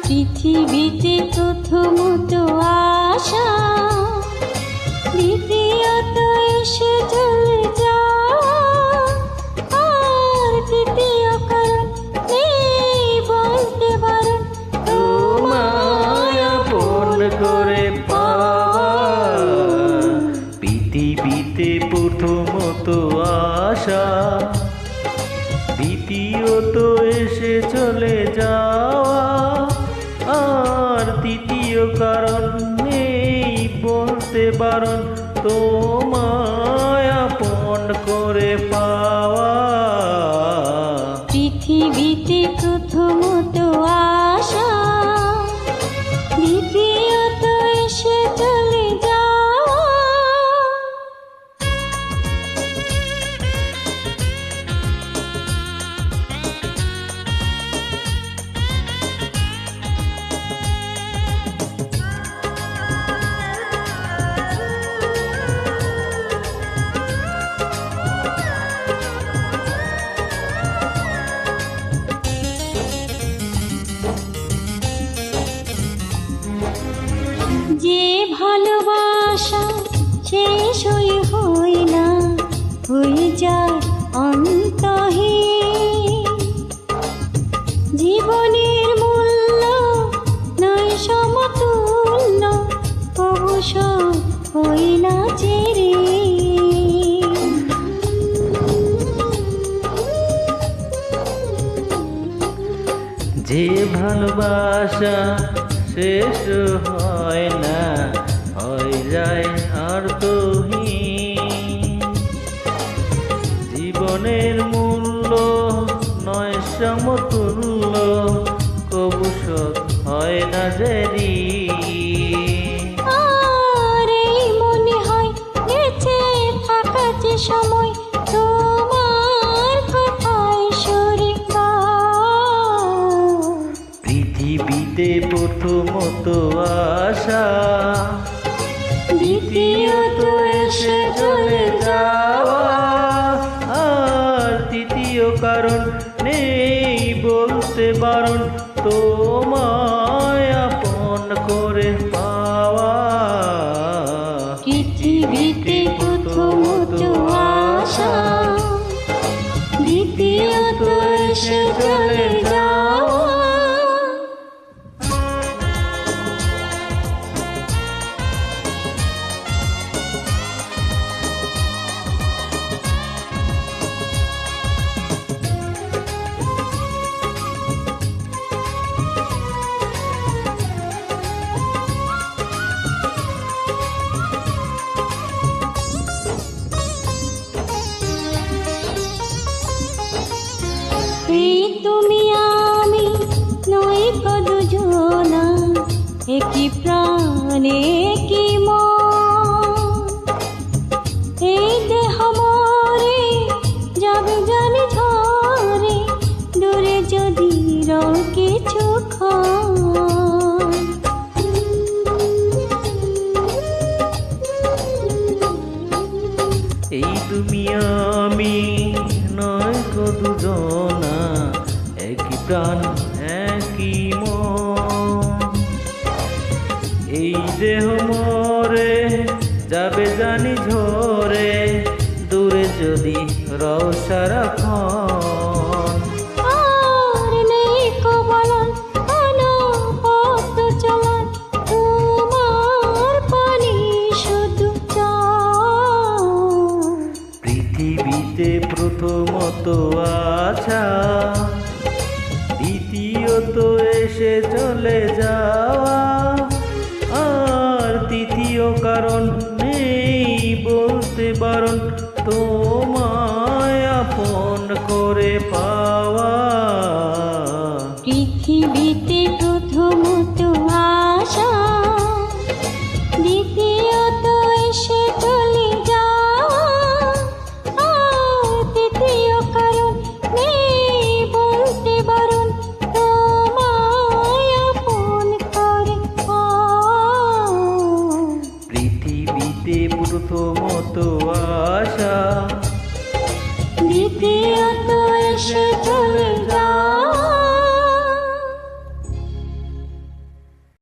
পৃথিবীতে প্রথমত আশা, দ্বিতীয়ত এসে চলে যাওয়া, আর তৃতীয় কারণ নেই বলতে পারেন তোমায় আপন করে পাওয়া। পৃথিবীতে প্রথমত আশা, দ্বিতীয়ত এসে চলে যাওয়া, আর তৃতীয় কারণ নেই বলতে বারণ তোমায় আপন করে পাওয়া। পৃথিবীতে প্রথমত আশা, দ্বিতীয়ত এসে চলে যাওয়া। যে ভালোবাসা শেষ হয় না, হয়ে যায় অন্তহীন। জীবনের মূল্য নয় সমতুল্য, অবশ্য হয় না চেরে। যে ভালোবাসা শেষ হয় না, হয়ে যায় অর্থহীন। জীবনের মূল্য নয় সমতুল্য, কবু শোধ হয় না দেরি। আর এই মনে হয় বেঁচে থাকা যে সময়, তোমার কথায় শরীক পৃথিবীতে প্রথমত আশা, দ্বিতীয়ত এসে চলে যাওয়া, আর তৃতীয় কারণ নেই বলতে বারণ তোমায় আপন করে পাওয়া। পৃথিবীতে প্রথমত আশা, দ্বিতীয়ত এসে চলে যাওয়া। এই তুমি আমি নয় দুজনা, একই প্রাণ একই মন। এই দেহ মরে যাবে জানি ঝরে, দূরে যদি রও কিছুক্ষণ। এই তুমি আমি নয় দুজনা, একই প্রাণ একই মন। এই দেহ মরে যাবে জানি ঝরে, দূরে যদি রও সারাক্ষণ। আর নেই কবলন অনবদ্য চলন, তোমার পানি শুধু চাই। পৃথিবীতে প্রথমত আশা, দ্বিতীয়ত এসে চলে যাওয়া, আর তৃতীয় কারণ নেই বলতে বারণ তোমায় আপন করে পাওয়া। পৃথিবীতে প্রথমত আশা, দ্বিতীয়ত এসে চলে যাওয়া, আর তৃতীয় কারণ নেই বলতে বারণ, তোমায় আপন করে পাওয়া। পৃথিবীতে প্রথমত আশা, দ্বিতীয়ত এসে চলে যাওয়া,